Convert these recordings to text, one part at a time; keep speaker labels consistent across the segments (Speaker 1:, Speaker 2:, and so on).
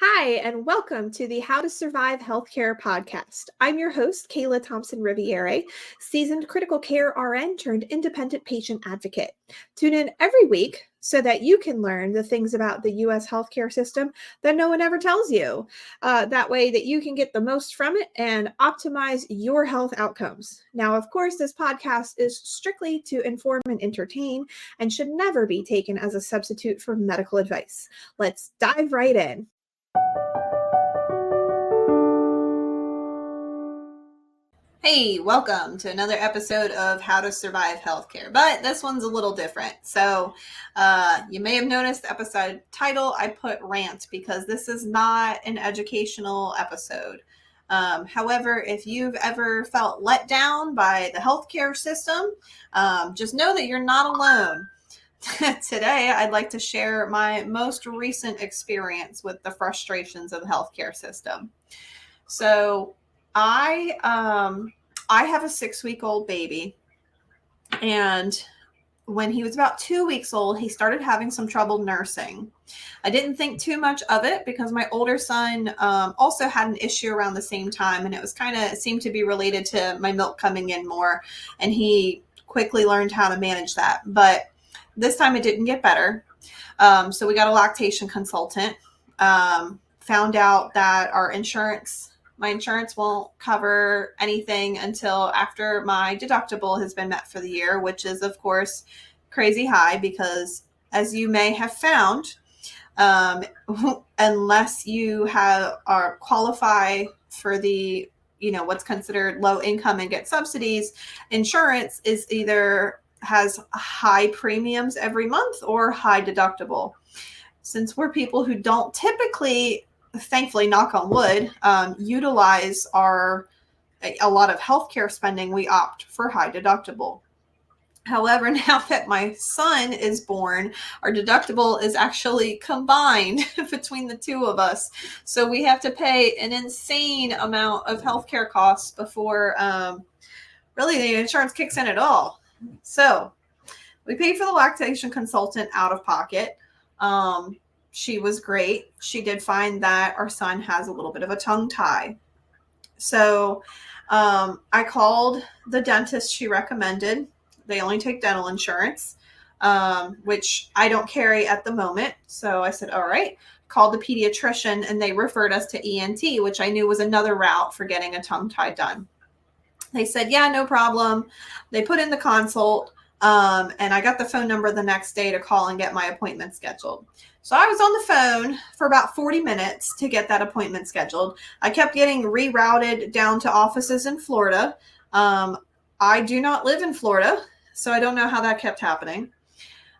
Speaker 1: Hi, and welcome to the How to Survive Healthcare podcast. I'm your host, Kayla Thompson-Riviere, seasoned critical care RN turned independent patient advocate. Tune in every week so that you can learn the things about the U.S. healthcare system that no one ever tells you. That way that you can get the most from it and optimize your health outcomes. Now, of course, this podcast is strictly to inform and entertain and should never be taken as a substitute for medical advice. Let's dive right in. Hey, welcome to another episode of How to Survive Healthcare, but this one's a little different. So you may have noticed the episode title, I put RANT because this is not an educational episode. However, if you've ever felt let down by the healthcare system, just know that you're not alone. Today, I'd like to share my most recent experience with the frustrations of the healthcare system. So I have a 6-week-old baby, and when he was about 2 weeks old, he started having some trouble nursing. I didn't think too much of it because my older son also had an issue around the same time, and it seemed to be related to my milk coming in more, and he quickly learned how to manage that. But this time it didn't get better. So we got a lactation consultant, found out that my insurance won't cover anything until after my deductible has been met for the year, which is, of course, crazy high because, as you may have found, unless you qualify for the, what's considered low income and get subsidies, insurance has high premiums every month or high deductible. Since we're people who don't typically, thankfully, knock on wood, utilize a lot of healthcare spending, we opt for high deductible. However, now that my son is born, our deductible is actually combined between the two of us. So we have to pay an insane amount of healthcare costs before really the insurance kicks in at all. So we paid for the lactation consultant out of pocket. She was great. She did find that our son has a little bit of a tongue tie. So I called the dentist she recommended. They only take dental insurance, which I don't carry at the moment. So I said, all right, called the pediatrician, and they referred us to ENT, which I knew was another route for getting a tongue tie done. They said, yeah, no problem. They put in the consult, and I got the phone number the next day to call and get my appointment scheduled. So I was on the phone for about 40 minutes to get that appointment scheduled. I kept getting rerouted down to offices in Florida. I do not live in Florida, so I don't know how that kept happening.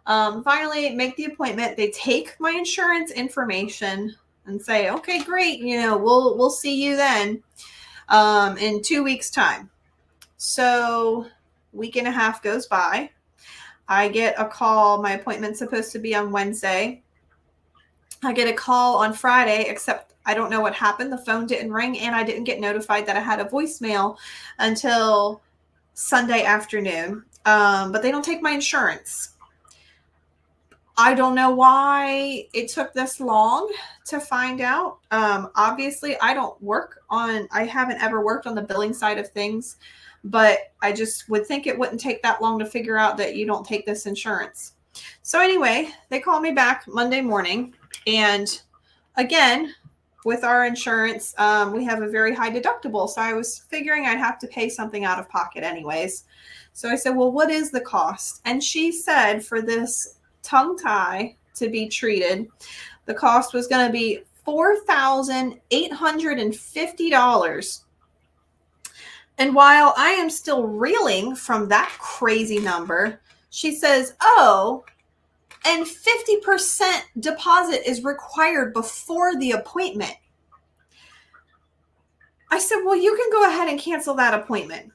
Speaker 1: Finally, make the appointment. They take my insurance information and say, okay, great. We'll see you then in 2 weeks' time. So week and a half goes by. I get a call. My appointment's supposed to be on Wednesday. I get a call on Friday, except I don't know what happened. The phone didn't ring, and I didn't get notified that I had a voicemail until Sunday afternoon. But they don't take my insurance. I don't know why it took this long to find out. Obviously, I haven't ever worked on the billing side of things, but I just would think it wouldn't take that long to figure out that you don't take this insurance. So anyway, they called me back Monday morning, and again, with our insurance, we have a very high deductible. So I was figuring I'd have to pay something out of pocket anyways. So I said, well, what is the cost? And she said for this tongue tie to be treated, the cost was going to be $4,850. And while I am still reeling from that crazy number, she says, oh, and 50% deposit is required before the appointment. I said, well, you can go ahead and cancel that appointment.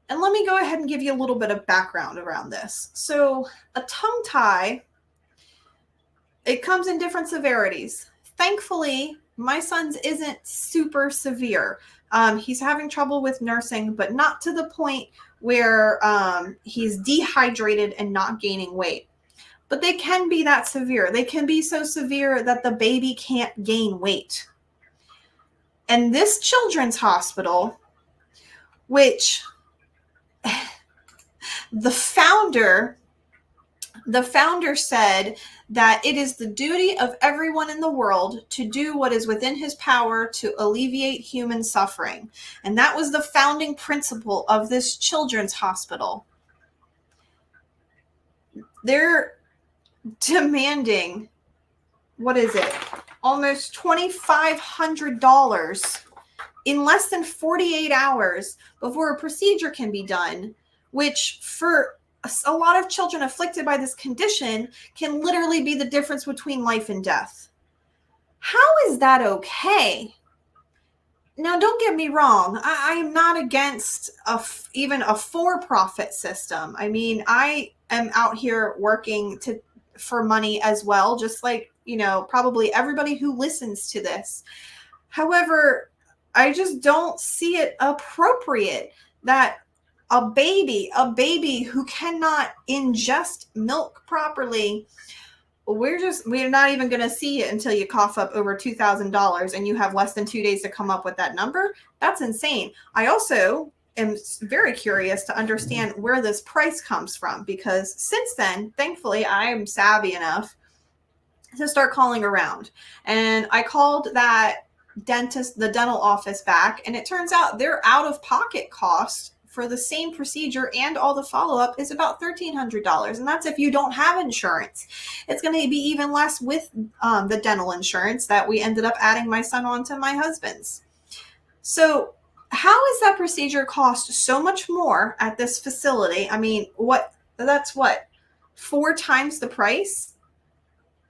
Speaker 1: And let me go ahead and give you a little bit of background around this. So a tongue tie, it comes in different severities. Thankfully, my son's isn't super severe. He's having trouble with nursing, but not to the point where he's dehydrated and not gaining weight. but they can be that severe. They can be so severe that the baby can't gain weight. And this children's hospital, which the founder said that it is the duty of everyone in the world to do what is within his power to alleviate human suffering. And that was the founding principle of this children's hospital. They're demanding, what is it? Almost $2,500 in less than 48 hours before a procedure can be done, which for a lot of children afflicted by this condition can literally be the difference between life and death. How is that okay? Now, don't get me wrong. I am not against even a for-profit system. I mean, I am out here working for money as well, just like, probably everybody who listens to this. However, I just don't see it appropriate that a baby who cannot ingest milk properly, we're not even going to see it until you cough up over $2,000 and you have less than 2 days to come up with that number. That's insane. I also am very curious to understand where this price comes from, because since then, thankfully, I am savvy enough to start calling around. And I called that the dental office back, and it turns out their out-of-pocket cost for the same procedure and all the follow-up is about $1,300. And that's if you don't have insurance. It's going to be even less with the dental insurance that we ended up adding my son on to my husband's. So how is that procedure cost so much more at this facility? I mean, that's 4 times the price?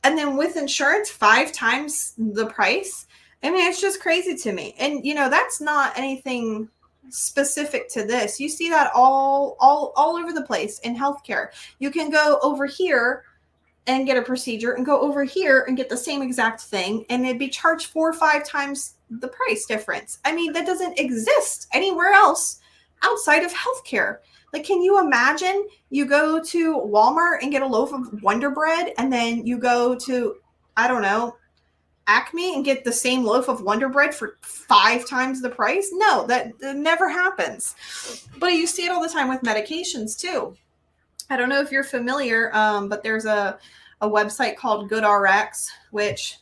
Speaker 1: And then with insurance, 5 times the price? I mean, it's just crazy to me. And, that's not anything specific to this. You see that all over the place in healthcare. You can go over here and get a procedure and go over here and get the same exact thing, and it'd be charged 4 or 5 times the price difference. I mean, that doesn't exist anywhere else outside of healthcare. Like, can you imagine you go to Walmart and get a loaf of Wonder Bread, and then you go to, I don't know, Acme and get the same loaf of Wonder Bread for 5 times the price? No, that never happens. But you see it all the time with medications too. I don't know if you're familiar, but there's a website called GoodRx, which,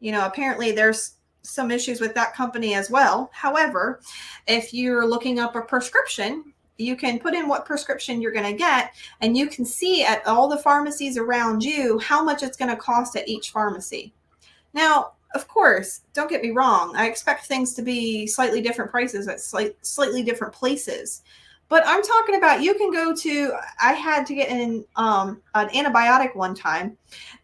Speaker 1: apparently there's some issues with that company as well. However, if you're looking up a prescription, you can put in what prescription you're going to get, and you can see at all the pharmacies around you how much it's going to cost at each pharmacy. Now, of course, don't get me wrong. I expect things to be slightly different prices at slightly different places. But I'm talking about, you can go to, I had to get an antibiotic one time.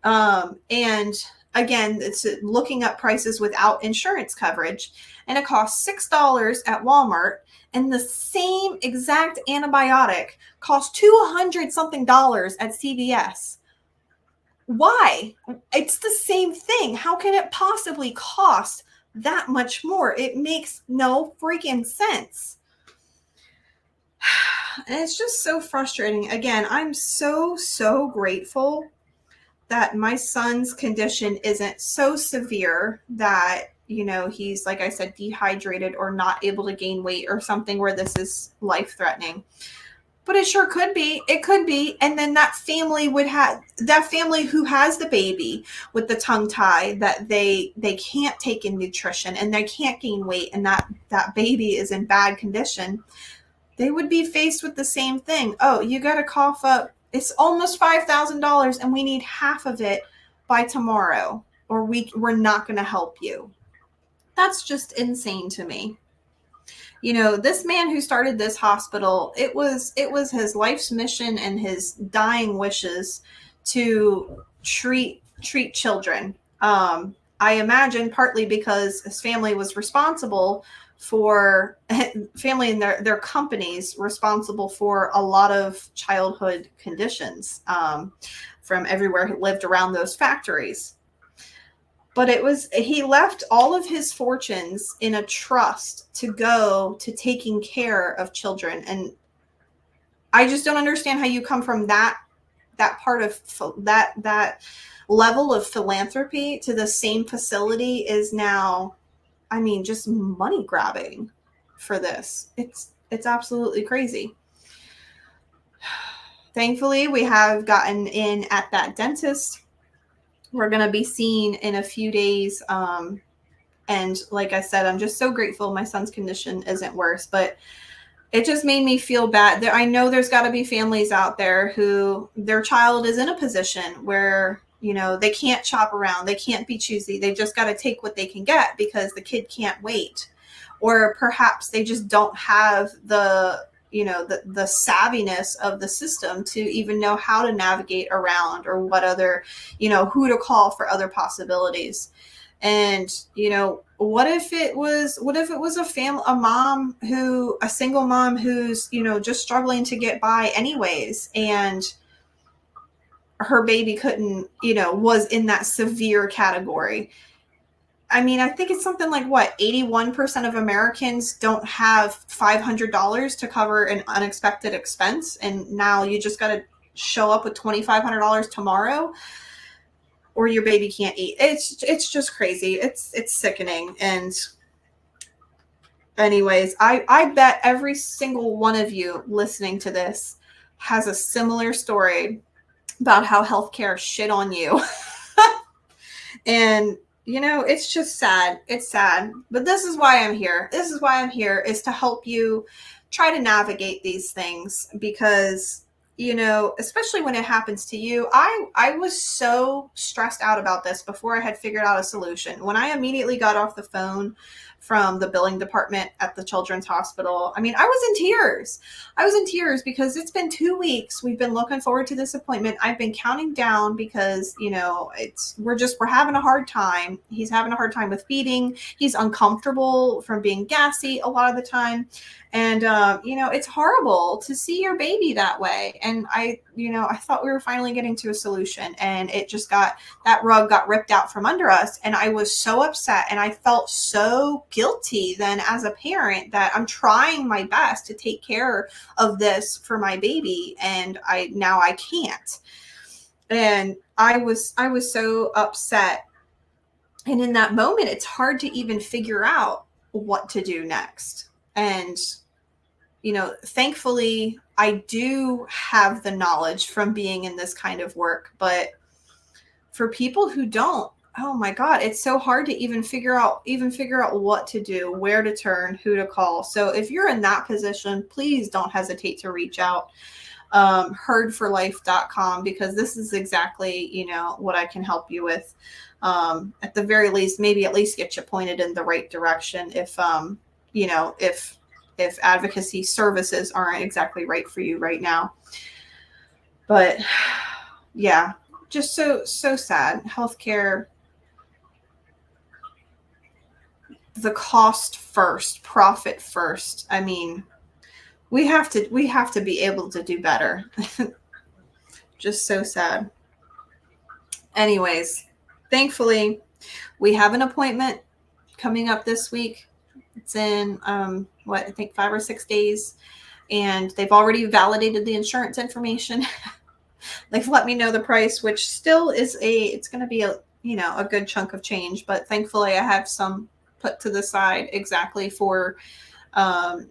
Speaker 1: And again, it's looking up prices without insurance coverage. And it costs $6 at Walmart. And the same exact antibiotic costs $200 something at CVS. Why? It's the same thing. How can it possibly cost that much more? It makes no freaking sense. And it's just so frustrating. Again, I'm so grateful that my son's condition isn't so severe that, he's, like I said, dehydrated or not able to gain weight or something where this is life-threatening. But it sure could be. It could be. And then that family who has the baby with the tongue tie, that they can't take in nutrition and they can't gain weight, and that baby is in bad condition, they would be faced with the same thing. Oh, you got to cough up. It's almost $5,000 and we need half of it by tomorrow, or we're not going to help you. That's just insane to me. This man who started this hospital, it was his life's mission and his dying wishes to treat children. I imagine partly because his family was responsible for, family and their companies responsible for a lot of childhood conditions from everywhere he lived around those factories. But he left all of his fortunes in a trust to go to taking care of children. And I just don't understand how you come from that that part of that level of philanthropy to the same facility is now, I mean, just money grabbing for this. It's absolutely crazy. Thankfully, we have gotten in at that dentist. We're going to be seen in a few days. And like I said, I'm just so grateful my son's condition isn't worse, but it just made me feel bad. I know there's got to be families out there who their child is in a position where, you know, they can't shop around. They can't be choosy. They just got to take what they can get because the kid can't wait. Or perhaps they just don't have the, you know, the savviness of the system to even know how to navigate around or what other, you know, who to call for other possibilities. And, you know, what if it was a single mom who's, you know, just struggling to get by anyways, and her baby couldn't, you know, was in that severe category. I mean, I think it's something like 81% of Americans don't have $500 to cover an unexpected expense. And now you just got to show up with $2,500 tomorrow or your baby can't eat. It's just crazy. It's sickening. And anyways, I bet every single one of you listening to this has a similar story about how healthcare shit on you. And you know, it's just sad. It's sad. But this is why I'm here. This is why I'm here, is to help you try to navigate these things because, you know, especially when it happens to you. I was so stressed out about this before I had figured out a solution. When I immediately got off the phone from the billing department at the Children's Hospital, I mean, I was in tears. I was in tears because it's been 2 weeks. We've been looking forward to this appointment. I've been counting down because, you know, we're having a hard time. He's having a hard time with feeding. He's uncomfortable from being gassy a lot of the time. And, you know, it's horrible to see your baby that way. And I thought we were finally getting to a solution, and it just that rug got ripped out from under us. And I was so upset, and I felt so guilty then as a parent that I'm trying my best to take care of this for my baby. And I can't. And I was so upset. And in that moment, it's hard to even figure out what to do next. And, you know, thankfully, I do have the knowledge from being in this kind of work. But for people who don't, oh my God, it's so hard to even figure out what to do, where to turn, who to call. So if you're in that position, please don't hesitate to reach out. Herdforlife.com, because this is exactly, you know, what I can help you with. At the very least, maybe at least get you pointed in the right direction if, you know, if advocacy services aren't exactly right for you right now. But yeah, just so sad. Healthcare, the cost first, profit first. I mean, we have to be able to do better. Just so sad. Anyways, thankfully, we have an appointment coming up this week. It's in, I think 5 or 6 days. And they've already validated the insurance information. They've let me know the price, which still is it's going to be a good chunk of change. But thankfully, I have some put to the side exactly for,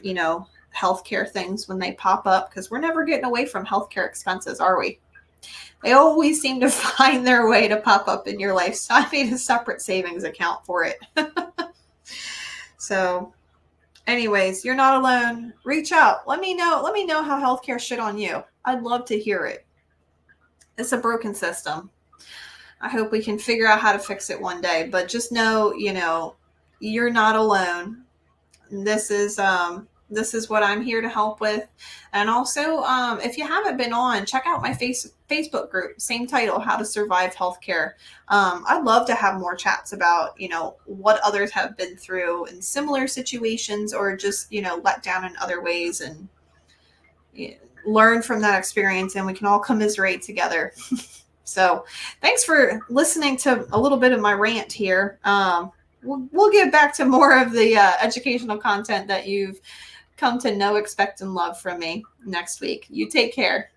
Speaker 1: you know, healthcare things when they pop up, because we're never getting away from healthcare expenses, are we? They always seem to find their way to pop up in your life. So I made a separate savings account for it. So anyways, you're not alone. Reach out. Let me know how healthcare shit on you. I'd love to hear it. It's a broken system. I hope we can figure out how to fix it one day, but just know, you know, you're not alone. This is what I'm here to help with. And also, if you haven't been on, check out my Facebook group, same title, How to Survive Healthcare. I'd love to have more chats about, you know, what others have been through in similar situations, or just, you know, let down in other ways, and you know, learn from that experience, and we can all commiserate together. So thanks for listening to a little bit of my rant here. We'll get back to more of the educational content that you've come to know, expect, and love from me next week. You take care.